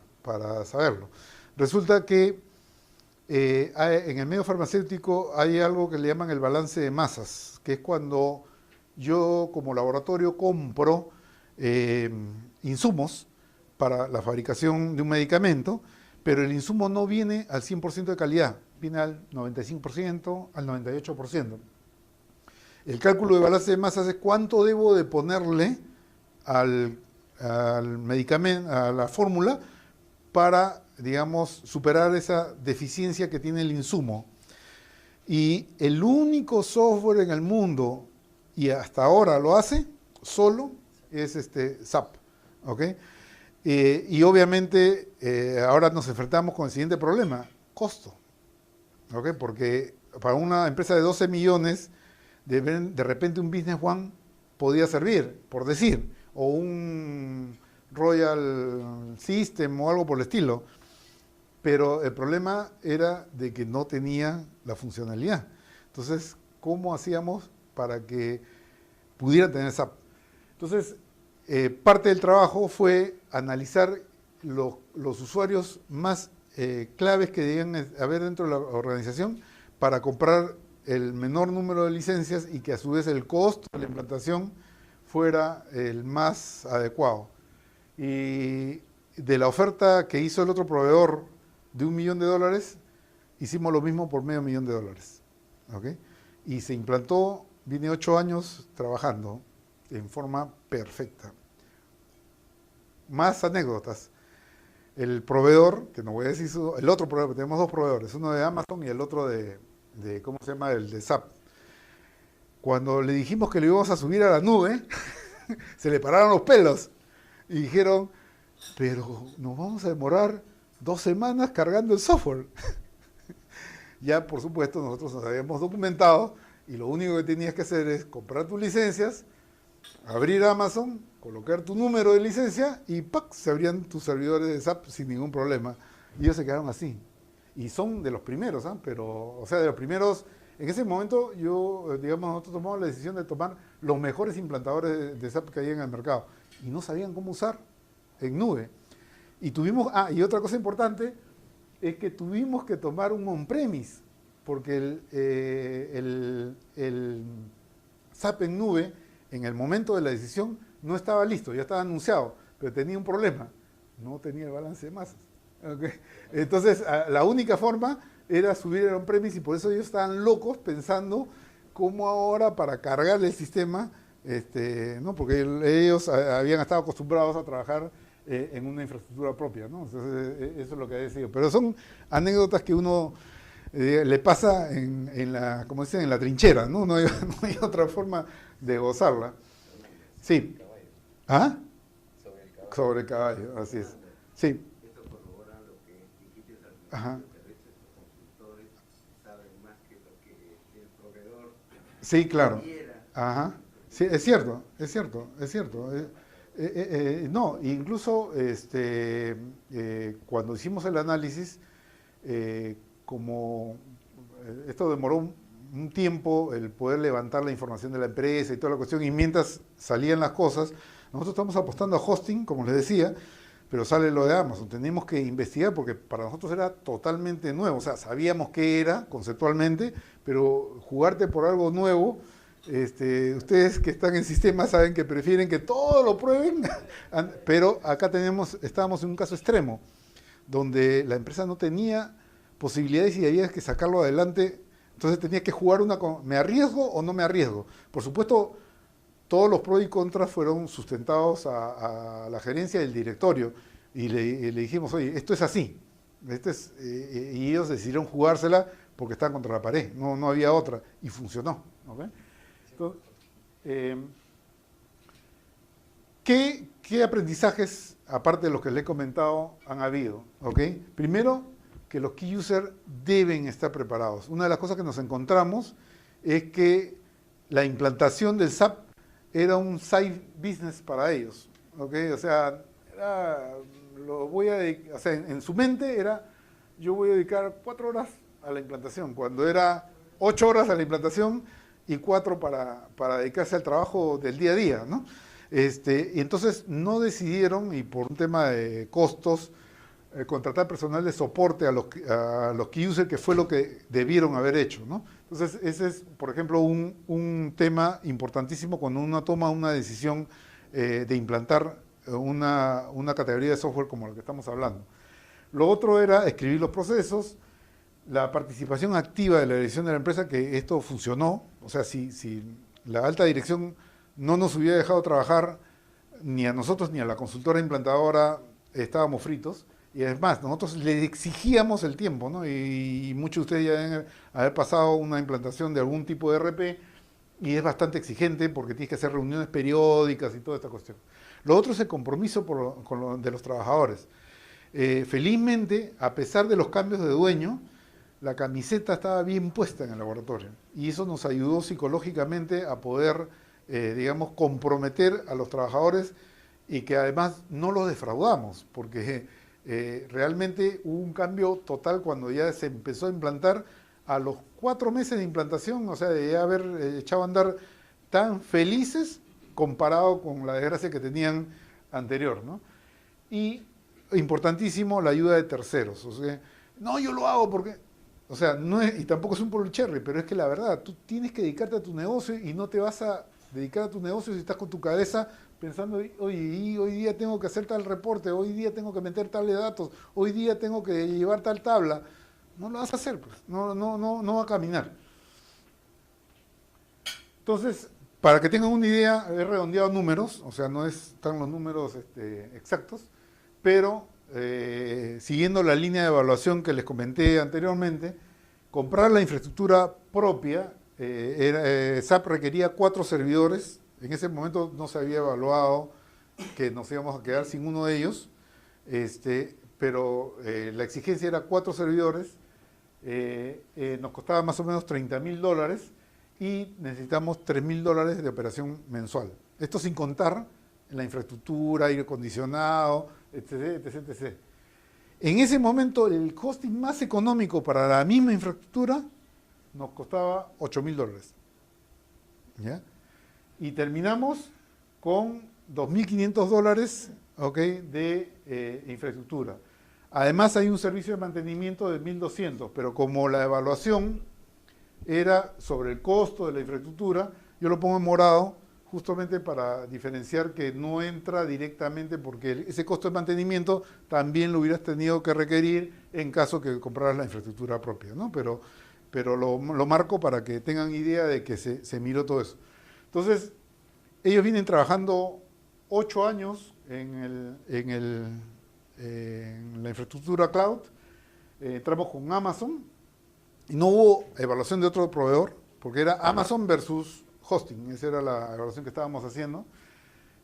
saberlo. Resulta que en el medio farmacéutico hay algo que le llaman el balance de masas, que es cuando yo como laboratorio compro insumos para la fabricación de un medicamento, pero el insumo no viene al 100% de calidad, viene al 95%, al 98%. El cálculo de balance de masas es cuánto debo de ponerle al medicamento, a la fórmula, para, digamos, superar esa deficiencia que tiene el insumo. Y el único software en el mundo, y hasta ahora lo hace, solo es SAP, ¿ok? Y obviamente ahora nos enfrentamos con el siguiente problema, costo, ¿ok? Porque para una empresa de 12 millones, de repente un Business One podía servir, por decir, o un Royal System o algo por el estilo, pero el problema era de que no tenía la funcionalidad. Entonces, ¿cómo hacíamos para que pudiera tener SAP? Entonces, parte del trabajo fue analizar los usuarios más claves que debían haber dentro de la organización para comprar el menor número de licencias y que a su vez el costo de la implantación fuera el más adecuado. Y de la oferta que hizo el otro proveedor de $1 millón, hicimos lo mismo por $500,000, ¿ok? Y se implantó, vine 8 años trabajando en forma perfecta. Más anécdotas. El proveedor, que no voy a decir el otro proveedor, tenemos 2 proveedores, uno de Amazon y el otro de ¿cómo se llama? El de SAP. Cuando le dijimos que lo íbamos a subir a la nube, se le pararon los pelos y dijeron, pero nos vamos a demorar 2 semanas cargando el software. Ya, por supuesto, nosotros nos habíamos documentado y lo único que tenías que hacer es comprar tus licencias, abrir Amazon, colocar tu número de licencia y ¡pac!, se abrían tus servidores de SAP sin ningún problema. Y ellos se quedaron así. Y son de los primeros, ¿eh? Pero, o sea, de los primeros, en ese momento nosotros tomamos la decisión de tomar los mejores implantadores de SAP que hay en el mercado. Y no sabían cómo usar en nube. Y y otra cosa importante es que tuvimos que tomar un on-premise, porque el SAP en nube, en el momento de la decisión, no estaba listo, ya estaba anunciado, pero tenía un problema, no tenía el balance de masas. ¿Okay? Entonces, la única forma era subir el on-premise y por eso ellos estaban locos pensando cómo ahora para cargar el sistema, ¿no? Porque ellos habían estado acostumbrados a trabajar en una infraestructura propia, ¿no? Entonces, eso es lo que ha decidido. Pero son anécdotas que uno le pasa en la, como dicen, en la trinchera, ¿no? No hay otra forma de gozarla. Sí. ¿Ah? Sobre el caballo, así es. Sí. Esto corrobora lo que dijiste al principio, Ajá. que a veces los consultores saben más que lo que el proveedor Sí, claro. quiera. Ajá. Sí, es cierto, es cierto, es cierto. No, incluso cuando hicimos el análisis, como esto demoró un tiempo el poder levantar la información de la empresa y toda la cuestión, y mientras salían las cosas, nosotros estamos apostando a hosting, como les decía, pero sale lo de Amazon. Teníamos que investigar porque para nosotros era totalmente nuevo, o sea, sabíamos qué era conceptualmente, pero jugarte por algo nuevo, ustedes que están en sistemas saben que prefieren que todo lo prueben, pero acá estábamos en un caso extremo, donde la empresa no tenía posibilidades y había que sacarlo adelante, entonces tenía que jugar ¿me arriesgo o no me arriesgo? Por supuesto, todos los pros y contras fueron sustentados a la gerencia y el directorio, y le dijimos, oye, esto es así, y ellos decidieron jugársela porque estaban contra la pared, no había otra, y funcionó. ¿Okay? Entonces, ¿qué aprendizajes, aparte de los que les he comentado, han habido? ¿Okay? Primero, que los key users deben estar preparados. Una de las cosas que nos encontramos es que la implantación del SAP era un side business para ellos. ¿Okay? O sea, en su mente era, yo voy a dedicar 4 horas a la implantación, cuando era 8 horas a la implantación y 4 para dedicarse al trabajo del día a día, ¿no? Y entonces no decidieron, y por un tema de costos, contratar personal de soporte a los key users, que fue lo que debieron haber hecho, ¿no? Entonces, ese es, por ejemplo, un tema importantísimo cuando uno toma una decisión de implantar una categoría de software como la que estamos hablando. Lo otro era escribir los procesos, la participación activa de la dirección de la empresa, que esto funcionó. O sea, si la alta dirección no nos hubiera dejado trabajar, ni a nosotros ni a la consultora implantadora, estábamos fritos. Y es más, nosotros le exigíamos el tiempo, ¿no? Y muchos de ustedes ya deben haber pasado una implantación de algún tipo de ERP y es bastante exigente porque tienes que hacer reuniones periódicas y toda esta cuestión. Lo otro es el compromiso de los trabajadores. Felizmente, a pesar de los cambios de dueño, la camiseta estaba bien puesta en el laboratorio y eso nos ayudó psicológicamente a poder, digamos, comprometer a los trabajadores y que además no los defraudamos, porque realmente hubo un cambio total cuando ya se empezó a implantar. A los 4 meses de implantación, o sea, de ya haber echado a andar, tan felices comparado con la desgracia que tenían anterior, ¿no? Y importantísimo, la ayuda de terceros. O sea, no, yo lo hago porque... O sea, no es, y tampoco es un polo cherry, pero es que la verdad, tú tienes que dedicarte a tu negocio y no te vas a dedicar a tu negocio si estás con tu cabeza pensando, oye, hoy día tengo que hacer tal reporte, hoy día tengo que meter tales datos, hoy día tengo que llevar tal tabla. No lo vas a hacer, pues. No va a caminar. Entonces, para que tengan una idea, he redondeado números, o sea, no están los números exactos, pero siguiendo la línea de evaluación que les comenté anteriormente, comprar la infraestructura propia, SAP requería 4 servidores. En ese momento no se había evaluado que nos íbamos a quedar sin uno de ellos, pero la exigencia era 4 servidores, nos costaba más o menos $30.000 y necesitamos $3.000 de operación mensual. Esto sin contar la infraestructura, aire acondicionado, etc. En ese momento el hosting más económico para la misma infraestructura nos costaba $8.000. ¿Ya? Y terminamos con $2.500, ¿okay?, de infraestructura. Además hay un servicio de mantenimiento de $1.200, pero como la evaluación era sobre el costo de la infraestructura. Yo lo pongo en morado justamente para diferenciar que no entra directamente porque ese costo de mantenimiento también lo hubieras tenido que requerir en caso que compraras la infraestructura propia, ¿no? Pero lo marco para que tengan idea de que se miró todo eso. Entonces, ellos vienen trabajando 8 años en la infraestructura cloud. Entramos con Amazon y no hubo evaluación de otro proveedor porque era Amazon versus hosting. Esa era la evaluación que estábamos haciendo.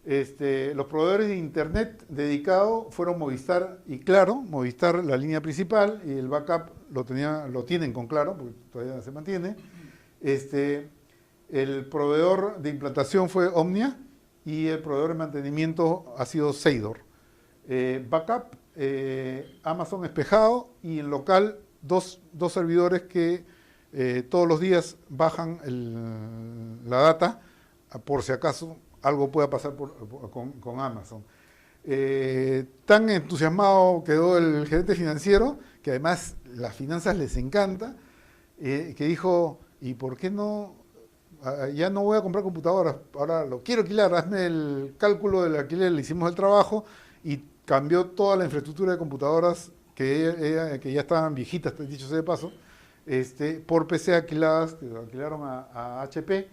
Los proveedores de internet dedicado fueron Movistar y Claro. Movistar la línea principal y el backup lo tienen con Claro, porque todavía se mantiene. El proveedor de implantación fue Omnia y el proveedor de mantenimiento ha sido Seidor. Backup, Amazon Espejado y en local dos servidores que todos los días bajan la data por si acaso algo pueda pasar con Amazon. Tan entusiasmado quedó el gerente financiero, que además las finanzas les encanta, que dijo, ¿y por qué no? Ya no voy a comprar computadoras, ahora lo quiero alquilar, hazme el cálculo del alquiler, le hicimos el trabajo y cambió toda la infraestructura de computadoras que ya estaban viejitas, dicho sea de paso, por PC alquiladas, que lo alquilaron a HP.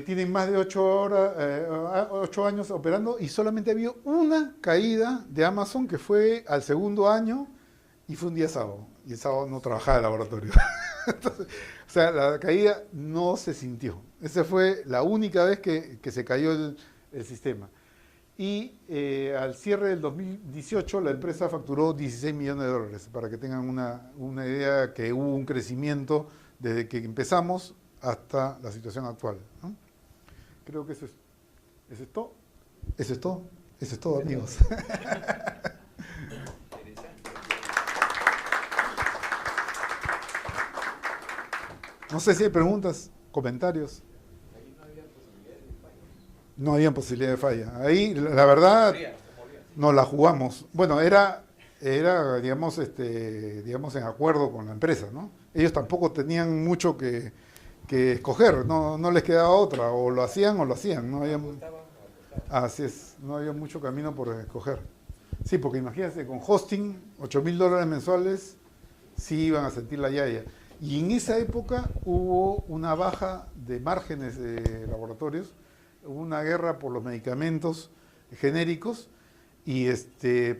Tienen más de 8 años operando y solamente había una caída de Amazon que fue al segundo año y fue un día sábado. Y el sábado no trabajaba el laboratorio. Entonces, o sea, la caída no se sintió. Esa fue la única vez que se cayó el sistema. Y al cierre del 2018 la empresa facturó 16 millones de dólares, para que tengan una idea que hubo un crecimiento desde que empezamos hasta la situación actual, ¿no? Creo que eso es todo. Eso es todo, amigos. No sé si hay preguntas, comentarios. No había posibilidad de falla. Ahí, la verdad, nos la jugamos. Bueno, era digamos, en acuerdo con la empresa, ¿no? Ellos tampoco tenían mucho que escoger, no les quedaba otra, o lo hacían, no había, así es, no había mucho camino por escoger. Sí, porque imagínense, con hosting, $8,000 mensuales, sí iban a sentir la yaya. Y en esa época hubo una baja de márgenes de laboratorios, hubo una guerra por los medicamentos genéricos, y se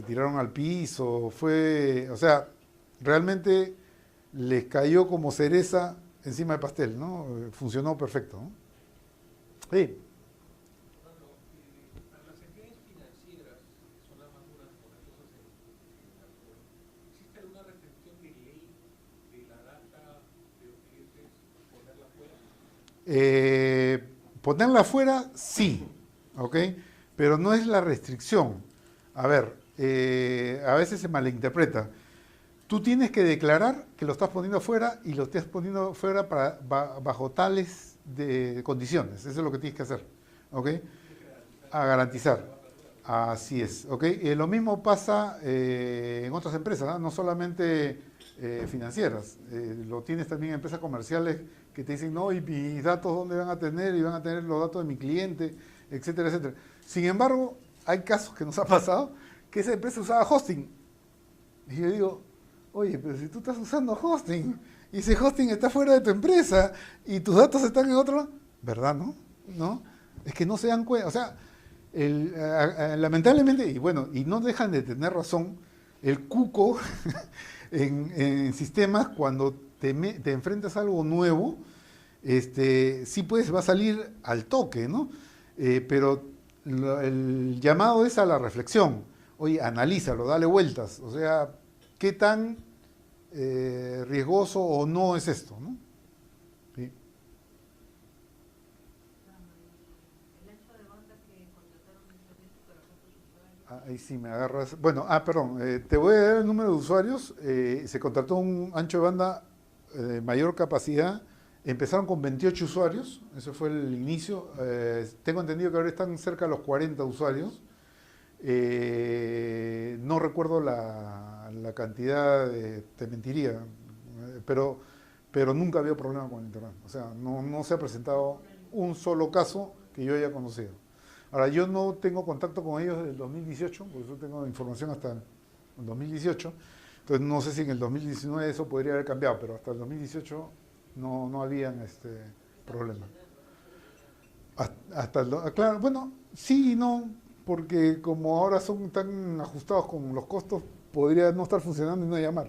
tiraron al piso, o sea, realmente les cayó como cereza encima del pastel, ¿no? Funcionó perfecto, ¿no? Sí. Para las entidades financieras, que son las más duras con las cosas en la actual, ¿existe alguna restricción de ley de la data de los clientes, ponerla fuera? Ponerla fuera, sí, ¿ok? Pero no es la restricción. A ver, a veces se malinterpreta. Tú tienes que declarar que lo estás poniendo fuera y lo estás poniendo fuera bajo tales de condiciones. Eso es lo que tienes que hacer, ¿ok? A garantizar. Así es, ¿ok? Lo mismo pasa en otras empresas, no solamente financieras. Lo tienes también en empresas comerciales que te dicen, no, ¿y mis datos dónde van a tener? Y van a tener los datos de mi cliente, etcétera, etcétera. Sin embargo, hay casos que nos ha pasado que esa empresa usaba hosting. Y yo digo, oye, pero si tú estás usando hosting y ese hosting está fuera de tu empresa y tus datos están en otro, ¿verdad, no? ¿No? Es que no se dan cuenta. O sea, lamentablemente, y bueno, y no dejan de tener razón, el cuco en sistemas, cuando te enfrentas a algo nuevo, sí pues va a salir al toque, ¿no? Pero el llamado es a la reflexión. Oye, analízalo, dale vueltas. O sea, ¿qué tan riesgoso o no es esto, ¿no? Sí. El ancho de banda que contrataron en servicio para cuántos usuarios. Ahí sí me agarras. Bueno, perdón, te voy a dar el número de usuarios. Se contrató un ancho de banda de mayor capacidad. Empezaron con 28 usuarios, ese fue el inicio. Tengo entendido que ahora están cerca de los 40 usuarios. No recuerdo la cantidad, te mentiría, pero nunca ha habido problema con el internet. O sea, no se ha presentado un solo caso que yo haya conocido. Ahora, yo no tengo contacto con ellos desde el 2018, porque yo tengo información hasta el 2018, entonces no sé si en el 2019 eso podría haber cambiado, pero hasta el 2018 no habían problemas. Claro, bueno, sí y no, porque como ahora son tan ajustados con los costos, podría no estar funcionando y no llamar.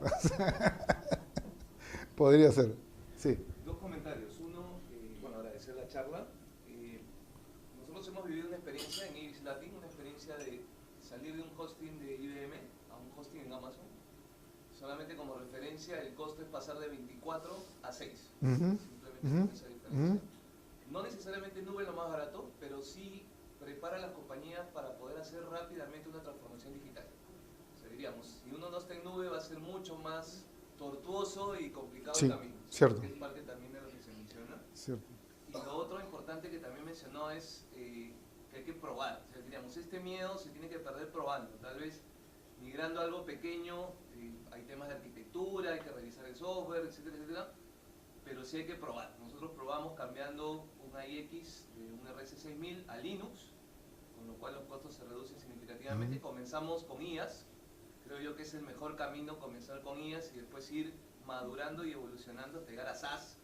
Podría ser, sí. Dos comentarios. Uno, bueno, agradecer la charla. Nosotros hemos vivido una experiencia en Ibis Latin, una experiencia de salir de un hosting de IBM a un hosting en Amazon. Solamente como referencia, el costo es pasar de 24 a 6. Simplemente con esa diferencia. No necesariamente nube es lo más barato, pero sí prepara a las compañías para poder hacer rápidamente una transformación digital. O sea, diríamos, si uno no está en nube va a ser mucho más tortuoso y complicado el camino. Cierto. Que es parte también de lo que se menciona. Cierto. Y lo otro importante que también mencionó es que hay que probar. O sea, diríamos, este miedo se tiene que perder probando. Tal vez migrando a algo pequeño, hay temas de arquitectura, hay que revisar el software, etcétera, etcétera. Pero sí hay que probar. Nosotros probamos cambiando un IX de un RC6000 a Linux, con lo cual los costos se reducen significativamente. Comenzamos con IaaS. Creo yo que es el mejor camino comenzar con IaaS y después ir madurando y evolucionando hasta llegar a SaaS,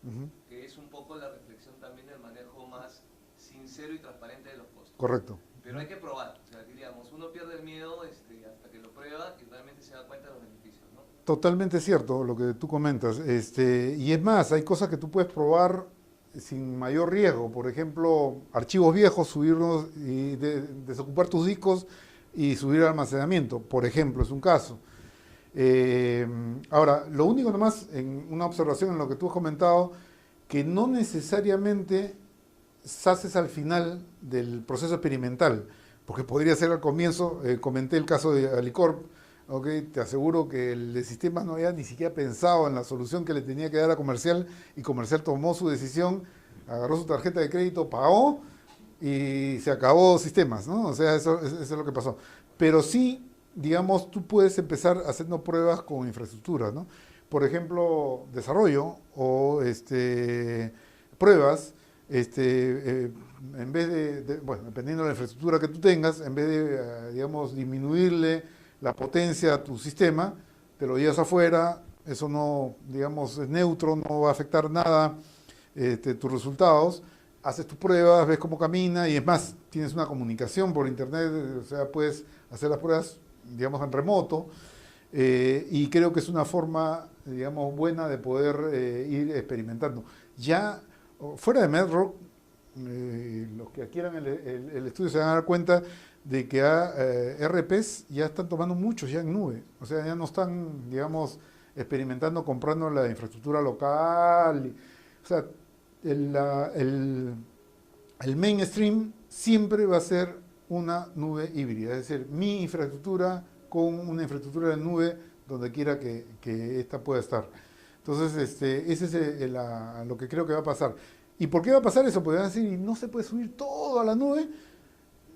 que es un poco la reflexión también del manejo más sincero y transparente de los costos. Correcto. Pero hay que probar, o sea, diríamos, uno pierde el miedo hasta que lo prueba y realmente se da cuenta de los beneficios, ¿no? Totalmente cierto lo que tú comentas. Y es más, hay cosas que tú puedes probar sin mayor riesgo. Por ejemplo, archivos viejos, subirlos y desocupar tus discos y subir el almacenamiento, por ejemplo, es un caso. Ahora, lo único nomás, en una observación en lo que tú has comentado, que no necesariamente SaaS es al final del proceso experimental, porque podría ser al comienzo. Comenté el caso de Alicorp, ¿okay? Te aseguro que el de sistemas no había ni siquiera pensado en la solución que le tenía que dar a Comercial, y Comercial tomó su decisión, agarró su tarjeta de crédito, pagó y se acabó sistemas, ¿no? O sea, eso es lo que pasó. Pero sí, digamos, tú puedes empezar haciendo pruebas con infraestructura, ¿no? Por ejemplo, desarrollo o pruebas, en vez bueno, dependiendo de la infraestructura que tú tengas, en vez de, digamos, disminuirle la potencia a tu sistema, te lo llevas afuera, eso no, digamos, es neutro, no va a afectar nada tus resultados, haces tus pruebas, ves cómo camina, y es más, tienes una comunicación por internet, o sea, puedes hacer las pruebas, digamos, en remoto, y creo que es una forma, digamos, buena de poder ir experimentando. Ya, fuera de Medrock, los que adquieran el estudio se van a dar cuenta de que RPs ya están tomando muchos ya en nube, o sea, ya no están, digamos, experimentando, comprando la infraestructura local, o sea, el mainstream siempre va a ser una nube híbrida, es decir, mi infraestructura con una infraestructura de nube donde quiera que esta pueda estar. Entonces, ese es lo que creo que va a pasar. ¿Y por qué va a pasar eso? Porque van a decir, no se puede subir todo a la nube.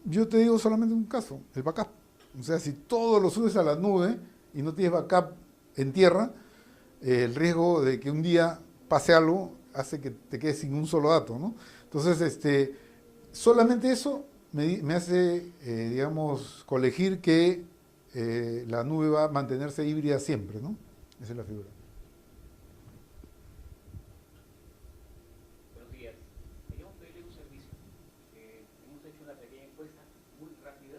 Yo te digo solamente un caso, el backup. O sea, si todo lo subes a la nube y no tienes backup en tierra, el riesgo de que un día pase algo hace que te quedes sin un solo dato, ¿no? Entonces, solamente eso me hace, digamos, colegir que la nube va a mantenerse híbrida siempre, ¿no? Esa es la figura. Buenos días. Queríamos pedirle un servicio. Hemos hecho una pequeña encuesta muy rápida,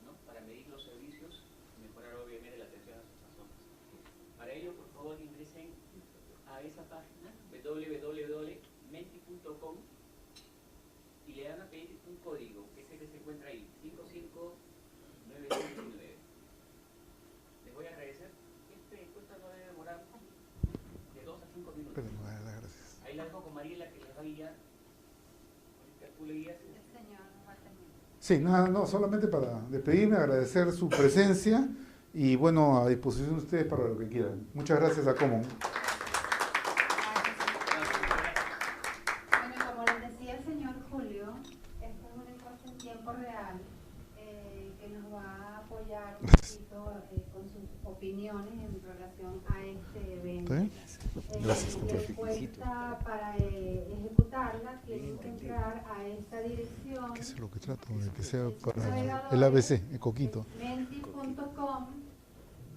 ¿no?, para medir los servicios y mejorar obviamente la atención a sus personas. Para ello, por favor, ingresen a esa página www.menti.com y le van a pedir un código, que es el que se encuentra ahí, 55999. Les voy a agradecer. Esta encuesta no debe demorar de 2 a 5 minutos. Pero no, gracias. Ahí la dejo con Mariela, que les va a guiar. Ahorita tú le guías. Sí, nada, no, solamente para despedirme, agradecer su presencia y bueno, a disposición de ustedes para lo que quieran. Muchas gracias a Common. Bueno, como les decía el señor Julio, esta es una encuesta en tiempo real que nos va a apoyar un poquito con con sus opiniones en relación a este evento. ¿Está bien? Gracias. La encuesta para ejecutarla tienen que entrar a esta dirección. ¿Qué es lo que trato? De que sea para el ABC, el coquito. Mentis.com,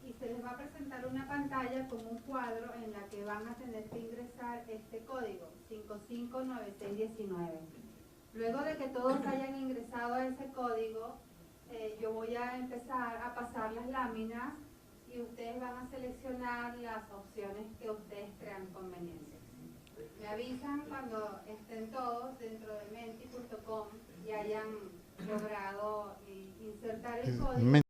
y se les va a presentar una pantalla con un cuadro en la que van a tener que ingresar este código 559619. Luego de que todos hayan ingresado a ese código, yo voy a empezar a pasar las láminas y ustedes van a seleccionar las opciones que ustedes crean convenientes. Me avisan cuando estén todos dentro de menti.com y hayan logrado insertar el código.